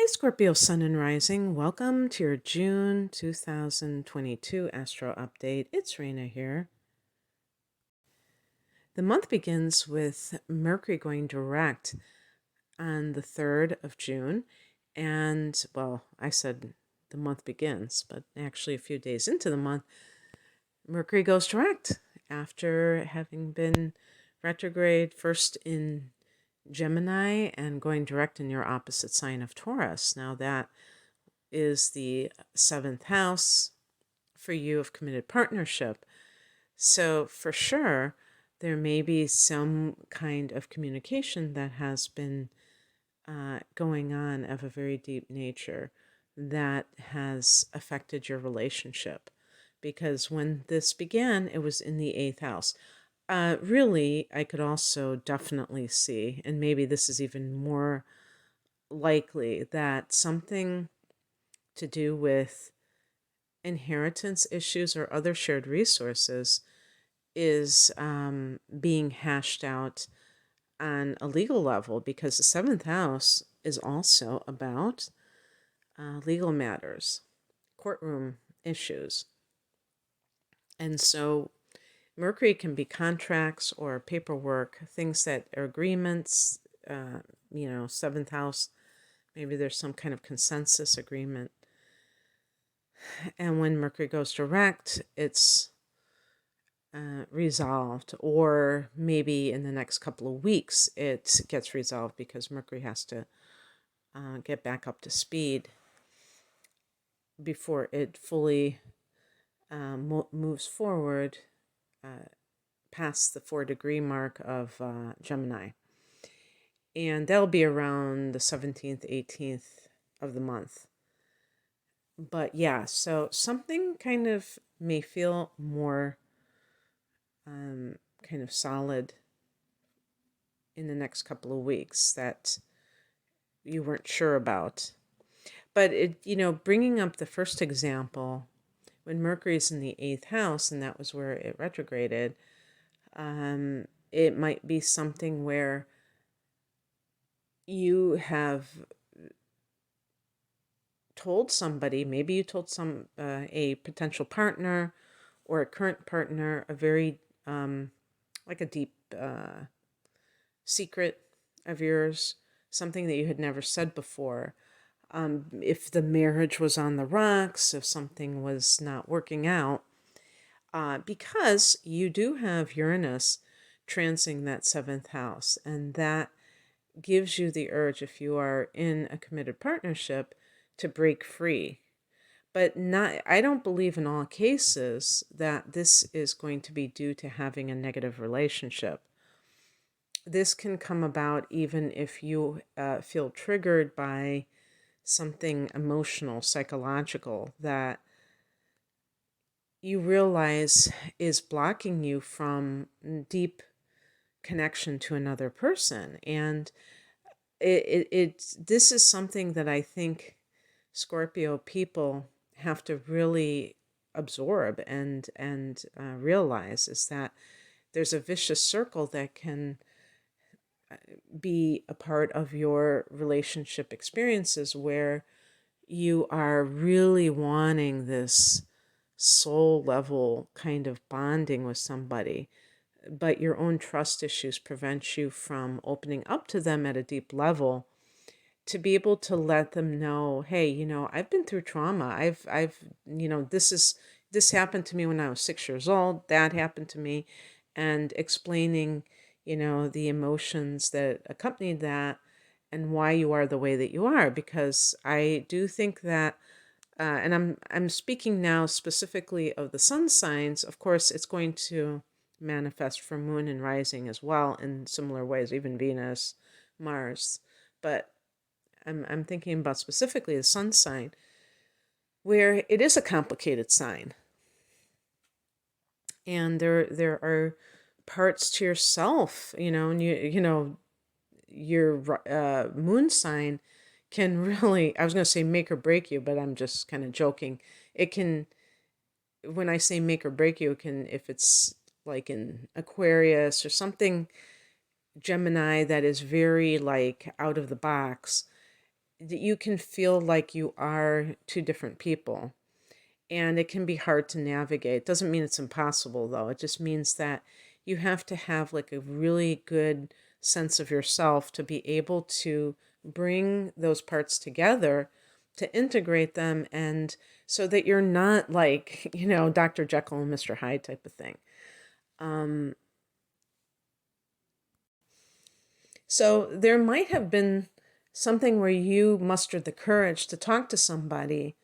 Scorpio Sun and Rising. Welcome to your June 2022 Astro Update. It's Raina here. The month begins with Mercury going direct on the 3rd of June. And, well, I said the month begins, but actually a few days into the month, Mercury goes direct after having been retrograde first in Gemini and going direct in your opposite sign of Taurus. Now that is the 7th house for you of committed partnership. So for sure, there may be some kind of communication that has been going on of a very deep nature that has affected your relationship. Because when this began, it was in the 8th house. Really, I could also definitely see, and maybe this is even more likely, that something to do with inheritance issues or other shared resources is being hashed out on a legal level, because the 7th house is also about legal matters, courtroom issues. And so Mercury can be contracts or paperwork, things that are agreements, 7th house, maybe there's some kind of consensus agreement. And when Mercury goes direct, it's resolved, or maybe in the next couple of weeks it gets resolved because Mercury has to get back up to speed before it fully moves forward past the 4-degree mark of Gemini. And that'll be around the 17th, 18th of the month. But yeah, so something kind of may feel more kind of solid in the next couple of weeks that you weren't sure about. But bringing up the first example, when Mercury's in the 8th house, and that was where it retrograded, it might be something where you have told somebody, maybe you told a potential partner or a current partner, a very like a deep secret of yours, something that you had never said before. If the marriage was on the rocks, if something was not working out, because you do have Uranus transing that 7th house, and that gives you the urge, if you are in a committed partnership, to break free. But I don't believe in all cases that this is going to be due to having a negative relationship. This can come about even if you feel triggered by something emotional, psychological, that you realize is blocking you from deep connection to another person. And this is something that I think Scorpio people have to really absorb and realize, is that there's a vicious circle that can be a part of your relationship experiences where you are really wanting this soul level kind of bonding with somebody, but your own trust issues prevent you from opening up to them at a deep level, to be able to let them know, hey, I've been through trauma. This happened to me when I was 6 years old. That happened to me. And explaining, the emotions that accompanied that and why you are the way that you are. Because I do think that, and I'm speaking now specifically of the sun signs. Of course, it's going to manifest for moon and rising as well in similar ways, even Venus, Mars. But I'm thinking about specifically the sun sign, where it is a complicated sign. And there are parts to yourself, and your moon sign can really, I was going to say make or break you, but I'm just kind of joking. It can, when I say make or break you, it can, if it's like in Aquarius or something, Gemini, that is very like out of the box, you can feel like you are two different people. And it can be hard to navigate. Doesn't mean it's impossible, though. It just means that you have to have like a really good sense of yourself to be able to bring those parts together, to integrate them, and so that you're not like, Dr. Jekyll and Mr. Hyde type of thing. So there might have been something where you mustered the courage to talk to somebody,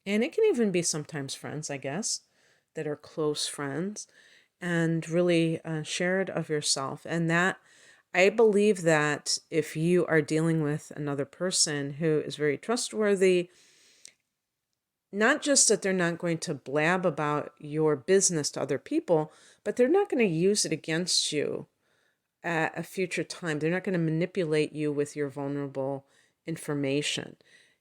and it can even be sometimes friends, I guess, that are close friends, and really shared of yourself. And that, I believe that if you are dealing with another person who is very trustworthy, not just that they're not going to blab about your business to other people, but they're not going to use it against you at a future time. They're not going to manipulate you with your vulnerable information.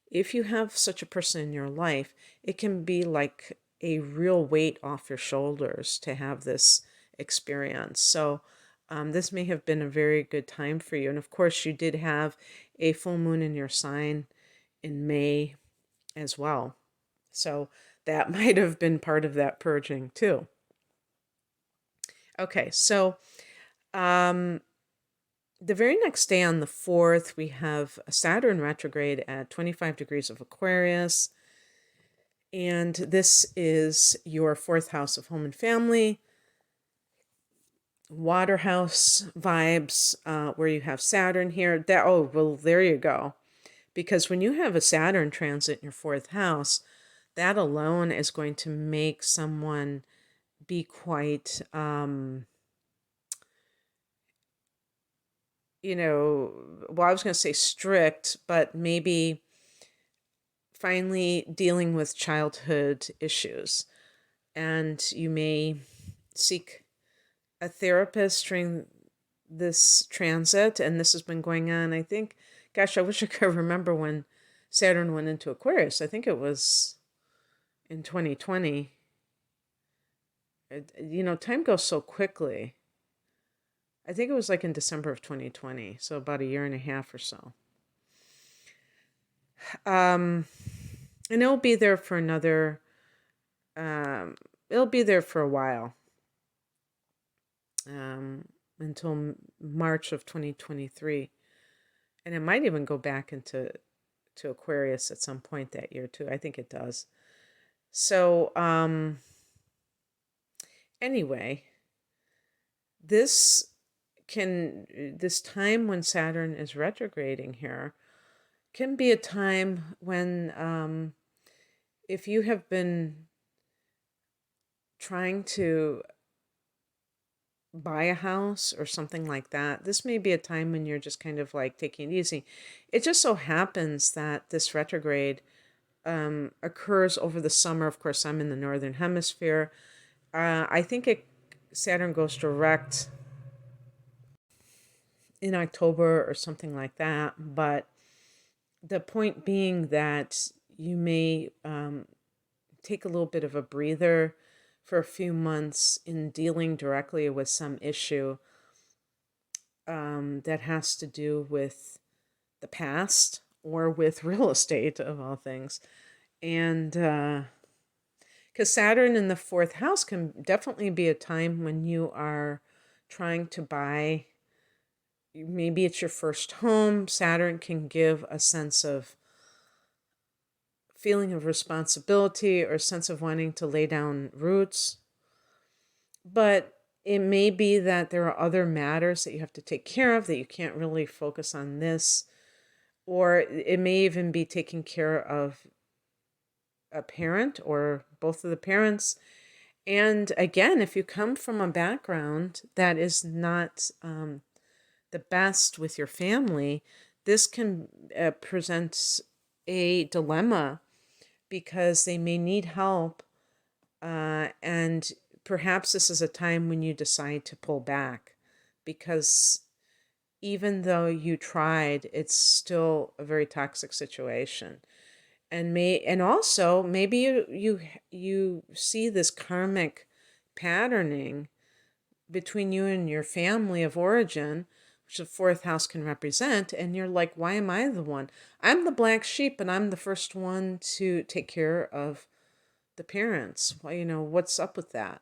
If you have such a person in your life, it can be like a real weight off your shoulders to have this experience. So this may have been a very good time for you. And of course, you did have a full moon in your sign in May as well. So that might have been part of that purging too. Okay, so the very next day on the 4th, we have a Saturn retrograde at 25 degrees of Aquarius. And this is your 4th house of home and family, water house vibes, where you have Saturn here. There you go. Because when you have a Saturn transit in your 4th house, that alone is going to make someone be quite, I was going to say strict, but maybe finally dealing with childhood issues. And you may seek a therapist during this transit. And this has been going on, I think, gosh, I wish I could remember when Saturn went into Aquarius. I think it was in 2020. Time goes so quickly. I think it was like in December of 2020, so about a year and a half or so. And it'll be there for it'll be there for a while, until March of 2023. And it might even go back into Aquarius at some point that year too. I think it does. So, anyway, this time when Saturn is retrograding here can be a time when, if you have been trying to buy a house or something like that, this may be a time when you're just kind of like taking it easy. It just so happens that this retrograde occurs over the summer. Of course, I'm in the northern hemisphere. I think Saturn goes direct in October or something like that. But the point being that you may take a little bit of a breather for a few months in dealing directly with some issue that has to do with the past or with real estate, of all things. And because Saturn in the 4th house can definitely be a time when you are trying to buy, maybe it's your first home. Saturn can give a sense of feeling of responsibility or a sense of wanting to lay down roots. But it may be that there are other matters that you have to take care of, that you can't really focus on this. Or it may even be taking care of a parent or both of the parents. And again, if you come from a background that is not the best with your family, this can present a dilemma, because they may need help, and perhaps this is a time when you decide to pull back, because even though you tried, it's still a very toxic situation. And also maybe you see this karmic patterning between you and your family of origin, which the fourth house can represent. And you're like, why am I the one? I'm the black sheep, and I'm the first one to take care of the parents. Well, what's up with that?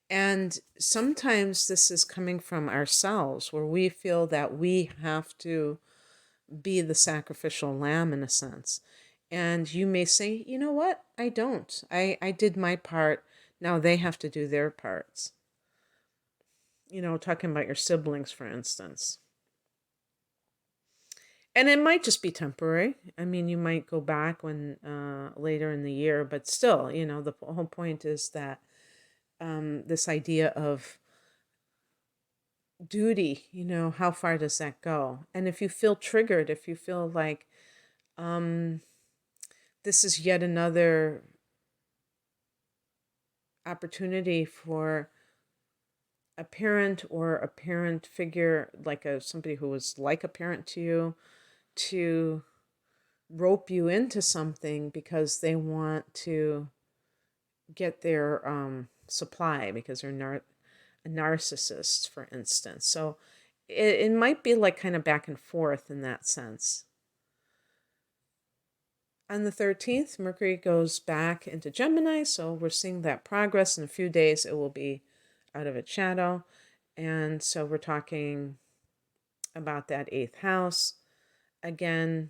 And sometimes this is coming from ourselves, where we feel that we have to be the sacrificial lamb in a sense. And you may say, you know what? I don't. I did my part. Now they have to do their parts. Talking about your siblings, for instance. And it might just be temporary. I mean, you might go back when later in the year, but still, the whole point is that this idea of duty, how far does that go? And if you feel triggered, if you feel like this is yet another opportunity for a parent or a parent figure, like somebody who was like a parent to you, to rope you into something because they want to get their supply, because they're a narcissist, for instance. So it might be like kind of back and forth in that sense. On the 13th, Mercury goes back into Gemini, so we're seeing that progress. In a few days, it will be out of its shadow. And so we're talking about that 8th house again.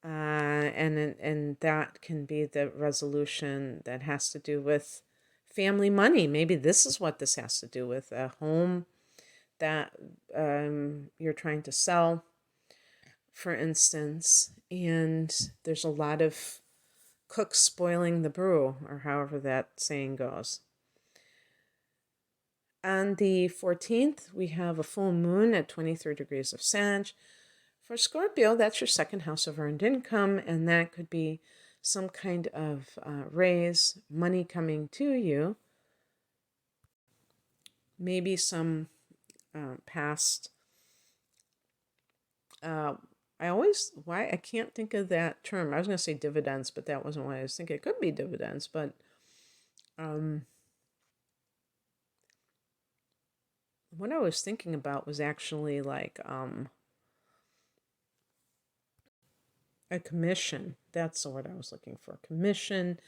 And that can be the resolution that has to do with family money. Maybe this is what this has to do with, a home that you're trying to sell, for instance, and there's a lot of cooks spoiling the brew, or however that saying goes. On the 14th, we have a full moon at 23 degrees of Sag. For Scorpio, that's your second house of earned income, and that could be some kind of raise, money coming to you, maybe some past I can't think of that term. I was going to say dividends, but that wasn't what I was thinking. It could be dividends, but what I was thinking about was actually like a commission. That's the word I was looking for. Commission,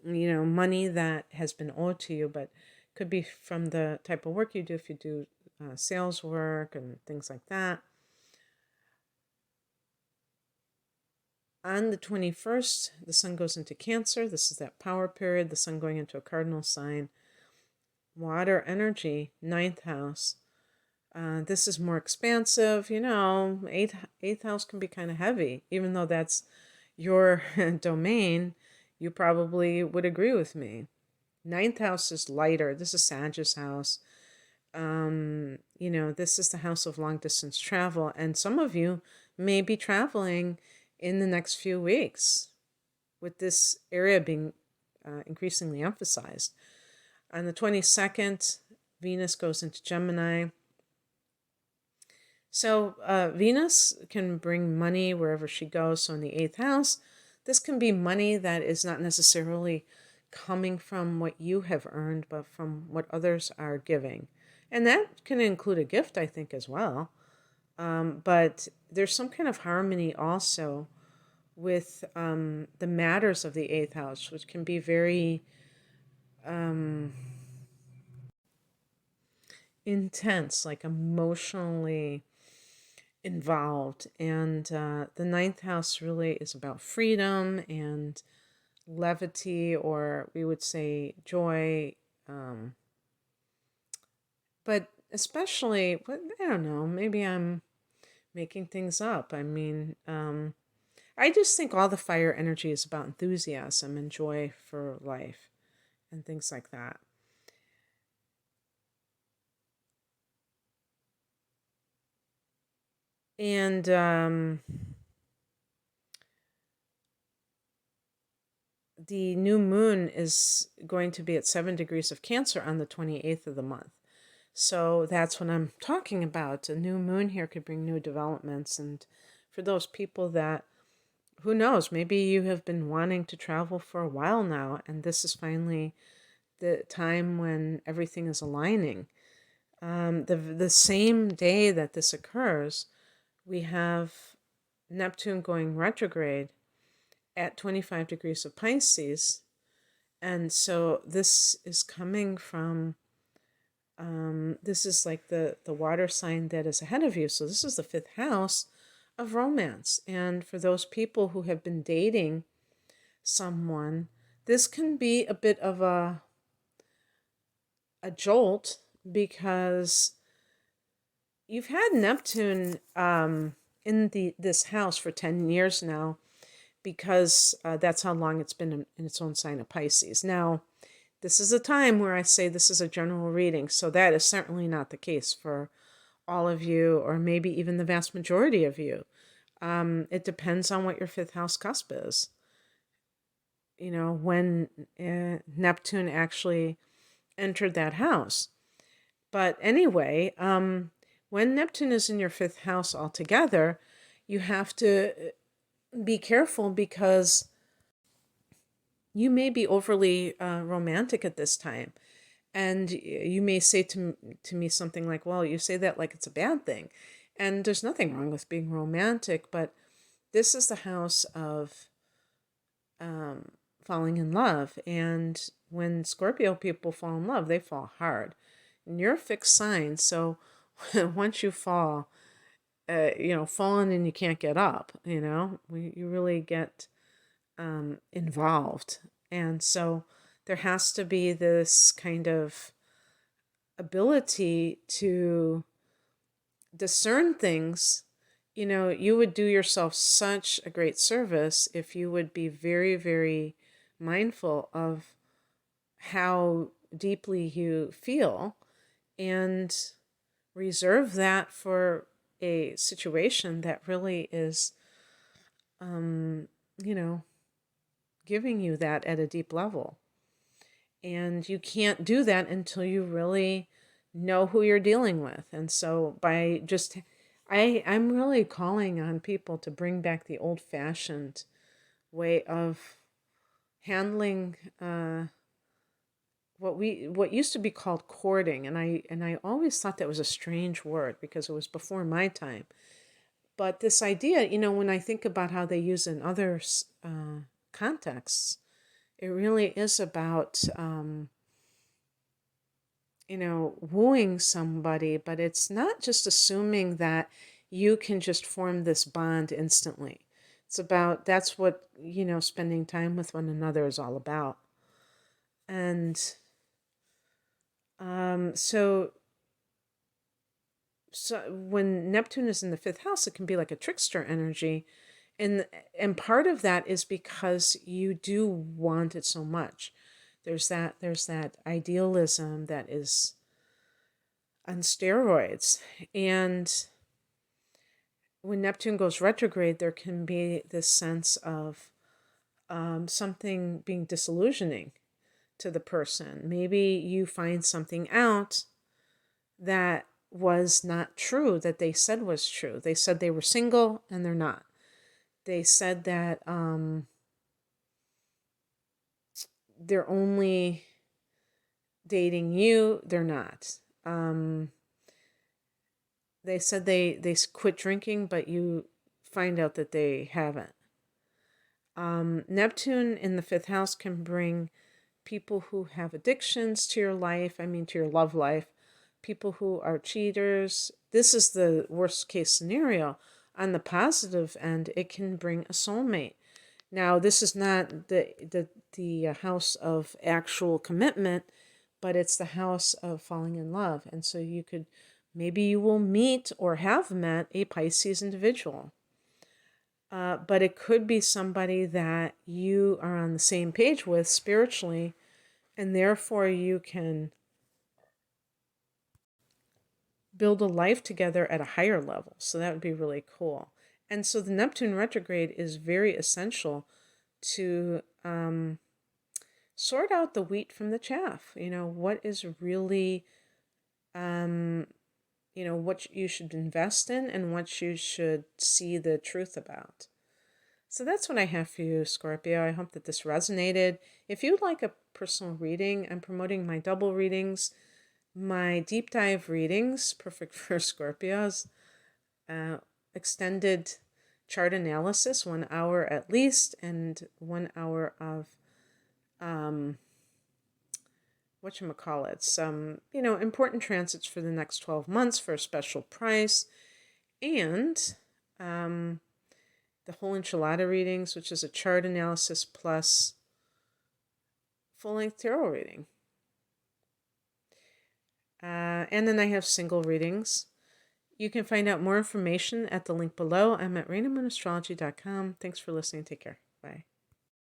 money that has been owed to you, but could be from the type of work you do, if you do sales work and things like that. On the 21st, the sun goes into Cancer. This is that power period, the sun going into a cardinal sign. Water energy, 9th house. This is more expansive. 8th house can be kind of heavy. Even though that's your domain, you probably would agree with me. 9th house is lighter. This is Sag's house. This is the house of long distance travel. And some of you may be traveling in the next few weeks, with this area being increasingly emphasized. On the 22nd, Venus goes into Gemini. So Venus can bring money wherever she goes. So in the 8th house, this can be money that is not necessarily coming from what you have earned, but from what others are giving. And that can include a gift, I think, as well. But there's some kind of harmony also with the matters of the 8th house, which can be very intense, like emotionally involved. And the 9th house really is about freedom and levity, or we would say joy. But especially, I don't know, maybe I'm making things up. I mean, I just think all the fire energy is about enthusiasm and joy for life and things like that. And the new moon is going to be at 7 degrees of Cancer on the 28th of the month. So that's what I'm talking about. A new moon here could bring new developments. And for those people that, who knows, maybe you have been wanting to travel for a while now, and this is finally the time when everything is aligning. The same day that this occurs, we have Neptune going retrograde at 25 degrees of Pisces. And so this is coming from, this is like the water sign that is ahead of you. So this is the fifth house of romance. And for those people who have been dating someone, this can be a bit of a jolt, because you've had Neptune in this house for 10 years now, because that's how long it's been in its own sign of Pisces. Now, this is a time where I say this is a general reading, so that is certainly not the case for all of you, or maybe even the vast majority of you. It depends on what your fifth house cusp is. You know, when Neptune actually entered that house. But anyway, when Neptune is in your fifth house altogether, you have to be careful, because you may be overly romantic at this time. And you may say to me something like, well, you say that like it's a bad thing. And there's nothing wrong with being romantic, but this is the house of falling in love. And when Scorpio people fall in love, they fall hard. And you're a fixed sign, so once you fall, fallen and you can't get up, you really get involved. And so there has to be this kind of ability to discern things. You would do yourself such a great service if you would be very, very mindful of how deeply you feel, and reserve that for a situation that really is, giving you that at a deep level. And you can't do that until you really know who you're dealing with. And so I'm really calling on people to bring back the old-fashioned way of handling what used to be called courting, and I always thought that was a strange word because it was before my time. But this idea, when I think about how they use in other contexts, it really is about wooing somebody, but it's not just assuming that you can just form this bond instantly. It's about, that's what spending time with one another is all about. And so when Neptune is in the fifth house, it can be like a trickster energy. And part of that is because you do want it so much. There's that idealism that is on steroids. And when Neptune goes retrograde, there can be this sense of something being disillusioning to the person. Maybe you find something out that was not true, that they said was true. They said they were single and they're not. They said that they're only dating you, they're not. They said they quit drinking, but you find out that they haven't. Neptune in the fifth house can bring people who have addictions to your life, to your love life, people who are cheaters. This is the worst case scenario. On the positive end, it can bring a soulmate. Now, this is not the house of actual commitment, but it's the house of falling in love. And so maybe you will meet or have met a Pisces individual. But it could be somebody that you are on the same page with spiritually, and therefore you can build a life together at a higher level. So that would be really cool. And so the Neptune retrograde is very essential to sort out the wheat from the chaff. What is really, what you should invest in and what you should see the truth about. So that's what I have for you, Scorpio. I hope that this resonated. If you'd like a personal reading, I'm promoting my double readings my deep dive readings, perfect for Scorpios, extended chart analysis, 1 hour at least, and 1 hour of whatchamacallit, some, important transits for the next 12 months for a special price, and the whole enchilada readings, which is a chart analysis plus full-length tarot reading. And then I have single readings. You can find out more information at the link below. I'm at RainaMoonAstrology.com. Thanks for listening. Take care. Bye.